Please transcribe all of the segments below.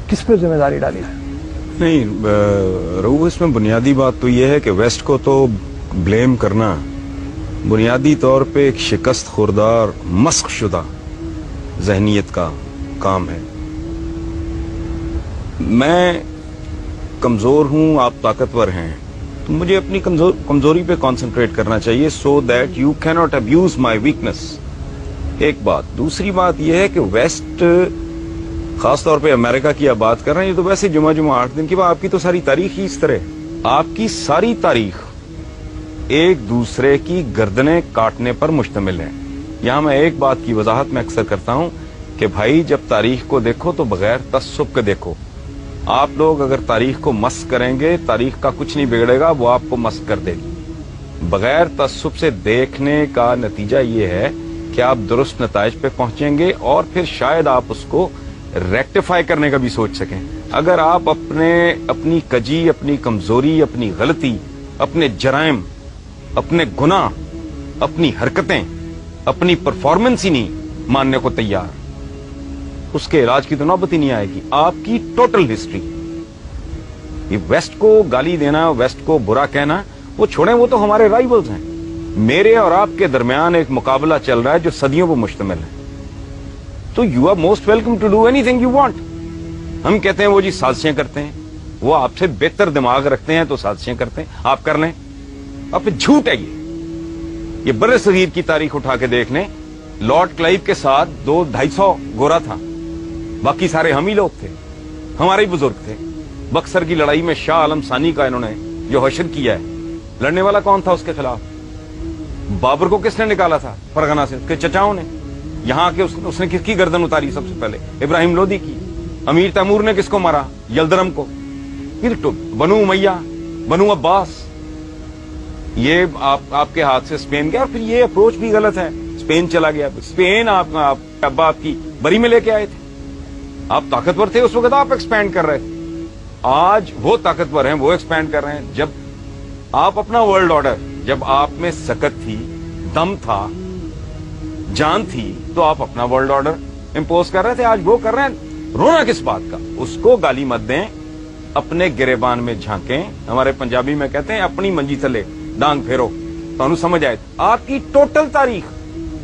کس پہ ذمہ داری ڈالی ہے؟ نہیں رعوف، اس میں بنیادی بات تو یہ ہے کہ ویسٹ کو تو بلیم کرنا بنیادی طور پہ ایک شکست خوردار مسخ شدہ ذہنیت کا کام ہے. میں کمزور ہوں، آپ طاقتور ہیں، تو مجھے اپنی کمزوری پہ کانسنٹریٹ کرنا چاہیے سو دیٹ یو کی ناٹ ابیوز مائی ویکنس. ایک بات. دوسری بات یہ ہے کہ ویسٹ، خاص طور پہ امریکہ کی آپ بات کر رہے ہیں، یہ تو ویسے جمعہ 8 دن کی بات. آپ کی تو ساری تاریخ ہی اس طرح، آپ کی ساری تاریخ ایک دوسرے کی گردنیں کاٹنے پر مشتمل ہے. یہاں میں ایک بات کی وضاحت میں اکثر کرتا ہوں کہ بھائی جب تاریخ کو دیکھو تو بغیر تعصب کے دیکھو. آپ لوگ اگر تاریخ کو مسخ کریں گے، تاریخ کا کچھ نہیں بگڑے گا، وہ آپ کو مسخ کر دے گی. بغیر تعصب سے دیکھنے کا نتیجہ یہ ہے کہ آپ درست نتائج پہ پہنچیں گے اور پھر شاید آپ اس کو ریکٹیفائی کرنے کا بھی سوچ سکیں. اگر آپ اپنی کجی، اپنی کمزوری، اپنی غلطی، اپنے جرائم، اپنے گناہ، اپنی حرکتیں، اپنی پرفارمنس ہی نہیں ماننے کو تیار، اس کے علاج کی تو نوبت ہی نہیں آئے گی. آپ کی ٹوٹل ہسٹری، یہ ویسٹ کو گالی دینا، ویسٹ کو برا کہنا، وہ چھوڑیں، وہ تو ہمارے رائیولز ہیں. میرے اور آپ کے درمیان ایک مقابلہ چل رہا ہے جو صدیوں پر مشتمل ہے. تو you are most welcome to do anything you want. ہم کہتے ہیں وہ جی سازشیں کرتے ہیں، وہ آپ سے بہتر دماغ رکھتے ہیں تو سازشیں کرتے ہیں، آپ کر لیں. اب پھر جھوٹ ہے یہ بر صغیر کی تاریخ اٹھا کے دیکھ لیں. لارڈ کلائیو کے ساتھ 200-250 گورا تھا، باقی سارے ہم ہی لوگ تھے، ہمارے ہی بزرگ تھے. بکسر کی لڑائی میں شاہ عالم ثانی کا انہوں نے جو حشر کیا ہے، لڑنے والا کون تھا اس کے خلاف؟ بابر کو کس نے نکالا تھا فرغانہ سے؟ اس کے چچاؤں نے. یہاں کے اس نے کس کی گردن اتاری سب سے پہلے؟ ابراہیم لودھی کی. امیر تیمور نے کس کو مارا؟ یلدرم کو. پھر بنو امیہ، بنو عباس، یہ آپ کے ہاتھ سے اسپین گیا. اور پھر یہ اپروچ بھی غلط ہے، اسپین چلا گیا. اسپین آپ ابا آپ کی بری میں لے کے آئے تھے. آپ طاقتور تھے اس وقت، آپ ایکسپینڈ کر رہے تھے. آج وہ طاقتور ہیں، وہ ایکسپینڈ کر رہے ہیں. جب آپ اپنا ورلڈ آرڈر، جب آپ میں سکت تھی، دم تھا، جان تھی، تو آپ اپنا ورلڈ آرڈر امپوز کر رہے تھے. آج وہ کر رہے ہیں. رونا کس بات کا؟ اس کو گالی مت دیں، اپنے گریبان میں جھانکیں. ہمارے پنجابی میں کہتے ہیں اپنی منجی تھلے ڈانگ پھیرو، تو انہوں سمجھ آئے. آپ کی ٹوٹل تاریخ،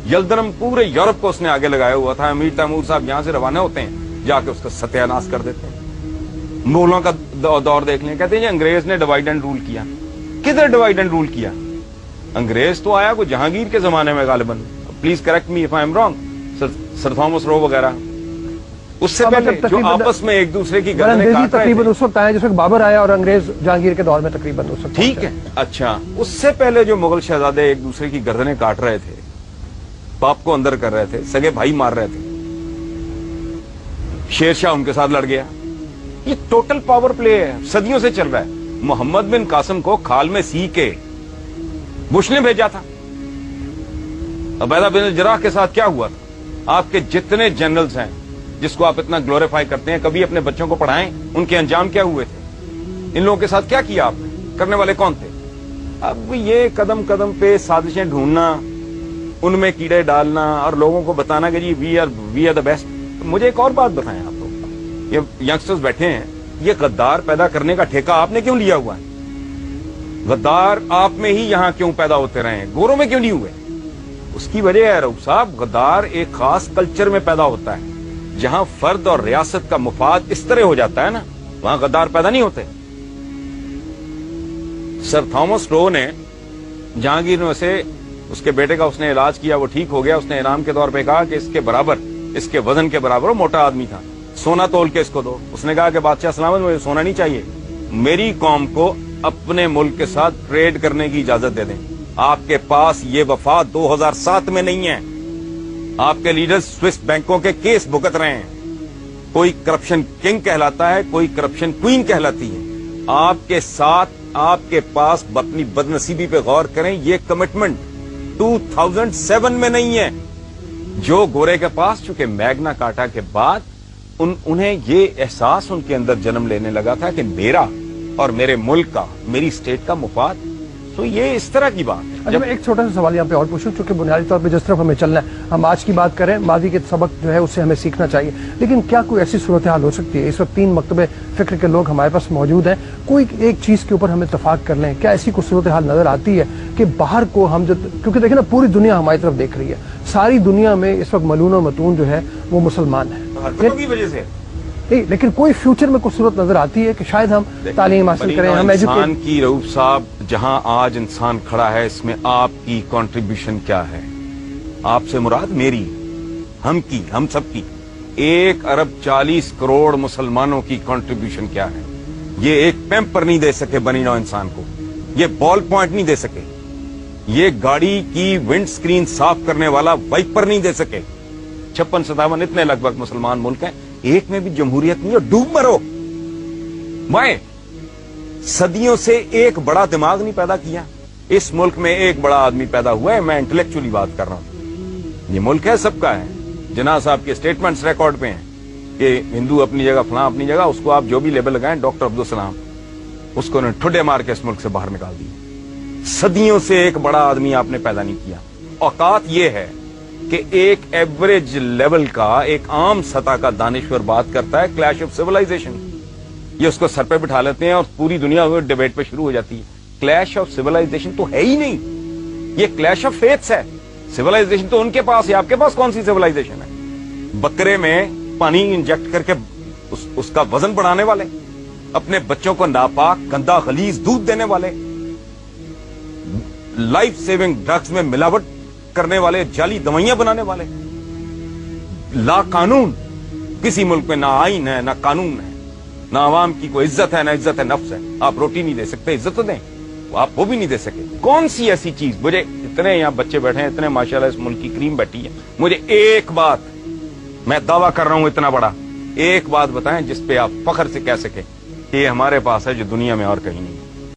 یلدرم پورے یورپ کو اس نے آگے لگایا ہوا تھا. امیر تیمور صاحب یہاں سے روانہ ہوتے ہیں، جا کے اس کا ستیہ ناش کر دیتے ہیں. مغلوں کا دور دیکھ لیں، کہتے ہیں جی انگریز نے ڈیوائڈ اینڈ رول کیا. کدھر ڈیوائڈ اینڈ رول کیا؟ انگریز تو آیا کوئی جہانگیر کے زمانے میں غالباً. Please correct me if I am wrong. Sir Thomas Roe وغیرہ، اس سے پہلے جو آپس میں ایک دوسرے کی گردنیں کاٹ رہے تھے. تقریباً اس وقت آیا جس وقت بابر آیا، اور انگریز جہانگیر کے دور میں تقریباً اس وقت. ٹھیک ہے، اچھا. اس سے پہلے جو مغل شہزادے ایک دوسرے کی گردنیں کاٹ رہے تھے، باپ کو اندر کر رہے تھے، سگے بھائی مار رہے تھے، شیر شاہ ان کے ساتھ لڑ گیا. یہ ٹوٹل پاور پلے ہے، صدیوں سے چل رہا ہے. محمد بن قاسم کو کھال میں سی کے بش نے بھیجا تھا. عبیدہ بن الجراح کے ساتھ کیا ہوا تھا؟ آپ کے جتنے جنرلز ہیں جس کو آپ اتنا گلوریفائی کرتے ہیں، کبھی اپنے بچوں کو پڑھائیں ان کے انجام کیا ہوئے تھے؟ ان لوگوں کے ساتھ کیا کیا آپ نے؟ کرنے والے کون تھے؟ اب یہ قدم قدم پہ سازشیں ڈھونڈنا، ان میں کیڑے ڈالنا اور لوگوں کو بتانا کہ جی وی آر دا بیسٹ. مجھے ایک اور بات بتائیں آپ لوگ، یہ ینگسٹرز بیٹھے ہیں، یہ غدار پیدا کرنے کا ٹھیکہ آپ نے کیوں لیا ہوا ہے؟ غدار آپ میں ہی یہاں کیوں پیدا ہوتے رہے ہیں، گوروں میں کیوں نہیں ہوئے؟ اس کی وجہ ہے رؤوف صاحب، غدار ایک خاص کلچر میں پیدا ہوتا ہے. جہاں فرد اور ریاست کا مفاد اس طرح ہو جاتا ہے نا، وہاں غدار پیدا نہیں ہوتے. سر تھامس رو نے جہانگیر میں سے اس کے بیٹے کا اس نے علاج کیا، وہ ٹھیک ہو گیا. اس نے انعام کے طور پہ کہا کہ اس کے برابر، اس کے وزن کے برابر، وہ موٹا آدمی تھا، سونا تول کے اس کو دو. اس نے کہا کہ بادشاہ سلامت، مجھے سونا نہیں چاہیے، میری قوم کو اپنے ملک کے ساتھ ٹریڈ کرنے کی اجازت دے دیں. آپ کے پاس یہ وفا 2007 میں نہیں ہے. آپ کے لیڈر سوئس بینکوں کے کیس بھگت رہے ہیں. کوئی کرپشن کنگ کہلاتا ہے، کوئی کرپشن کوئین کہلاتی ہے. آپ کے ساتھ، آپ کے پاس اپنی بدنصیبی پہ غور کریں، یہ کمٹمنٹ 2007 میں نہیں ہے. جو گورے کے پاس، چونکہ میگنا کارٹا کے بعد انہیں یہ احساس ان کے اندر جنم لینے لگا تھا کہ میرا اور میرے ملک کا، میری اسٹیٹ کا مفاد. تو یہ اس طرح کی بات ہے. اچھا میں ایک چھوٹا سا سوال یہاں پہ اور پوچھوں، چونکہ بنیادی طور پہ جس طرف ہمیں چلنا ہے، ہم آج کی بات کریں، ماضی کے سبق جو ہے اس سے ہمیں سیکھنا چاہیے، لیکن کیا کوئی ایسی صورتحال ہو سکتی ہے، اس وقت 3 مکتب فکر کے لوگ ہمارے پاس موجود ہیں، کوئی ایک چیز کے اوپر ہم اتفاق کر لیں، کیا ایسی کوئی صورتحال نظر آتی ہے کہ باہر کو ہم کیونکہ دیکھیں نا پوری دنیا ہماری طرف دیکھ رہی ہے، ساری دنیا میں اس وقت ملون و متون جو ہے وہ مسلمان ہے، حرکتوں کی وجہ سے نہیں لیکن کوئی فیوچر میں کوئی صورت نظر آتی ہے کہ شاید ہم تعلیم حاصل کریں، ہم انسان کی رؤوف صاحب جہاں آج انسان کھڑا ہے اس میں آپ کی کنٹریبیوشن کیا ہے؟ آپ سے مراد میری، ہم سب کی 1 ارب 40 کروڑ مسلمانوں کی کنٹریبیوشن کیا ہے؟ یہ ایک پیمپر نہیں دے سکے بنی نوع انسان کو، یہ بال پوائنٹ نہیں دے سکے، یہ گاڑی کی ونڈ سکرین صاف کرنے والا وائپر نہیں دے سکے۔ 56-57 اتنے لگ بھگ مسلمان ملک ہیں، ایک میں بھی جمہوریت نہیں ہے، ڈوب مرو۔ میں صدیوں سے ایک بڑا دماغ نہیں پیدا کیا، اس ملک میں ایک بڑا آدمی پیدا ہوا ہے، میں انٹلیکچولی بات کر رہا ہوں، یہ ملک ہے سب کا ہے، جناح صاحب کے سٹیٹمنٹس ریکارڈ پہ ہیں کہ ہندو اپنی جگہ، فلاں اپنی جگہ، اس کو آپ جو بھی لیبل لگائیں، ڈاکٹر عبدالسلام اس کو ٹھڈے مار کے اس ملک سے باہر نکال دیا۔ صدیوں سے ایک بڑا آدمی آپ نے پیدا نہیں کیا۔ اوقات یہ ہے کہ ایک ایوریج لیول کا، ایک عام سطح کا دانشور بات کرتا ہے کلیش آف سیولائزیشن، یہ اس کو سر پہ بٹھا لیتے ہیں اور پوری دنیا میں ڈیبیٹ پہ شروع ہو جاتی ہے۔ کلیش آف سیولائزیشن تو ہے ہی نہیں، یہ کلیش آف فیتھس ہے۔ سیولائزیشن تو ان کے پاس ہے، آپ کے پاس کون سی سیولائزیشن ہے؟ بکرے میں پانی انجیکٹ کر کے اس کا وزن بڑھانے والے، اپنے بچوں کو ناپاک گندا غلیظ دودھ دینے والے، لائف سیونگ ڈرگز میں ملاوٹ کرنے والے، جعلی دوائیاں بنانے والے، لا قانون، کسی ملک میں نہ آئین ہے نہ قانون ہے، نہ عوام کی کوئی عزت ہے نہ عزت نفس ہے۔ آپ روٹی نہیں دے سکتے، عزت تو دیں، آپ وہ بھی نہیں دے سکے۔ کون سی ایسی چیز؟ مجھے اتنے یہاں بچے بیٹھے ہیں، اتنے ماشاءاللہ اس ملک کی کریم بیٹھی ہے، مجھے ایک بات، میں دعویٰ کر رہا ہوں اتنا بڑا، ایک بات بتائیں جس پہ آپ فخر سے کہہ سکیں کہ یہ ہمارے پاس ہے جو دنیا میں اور کہیں نہیں۔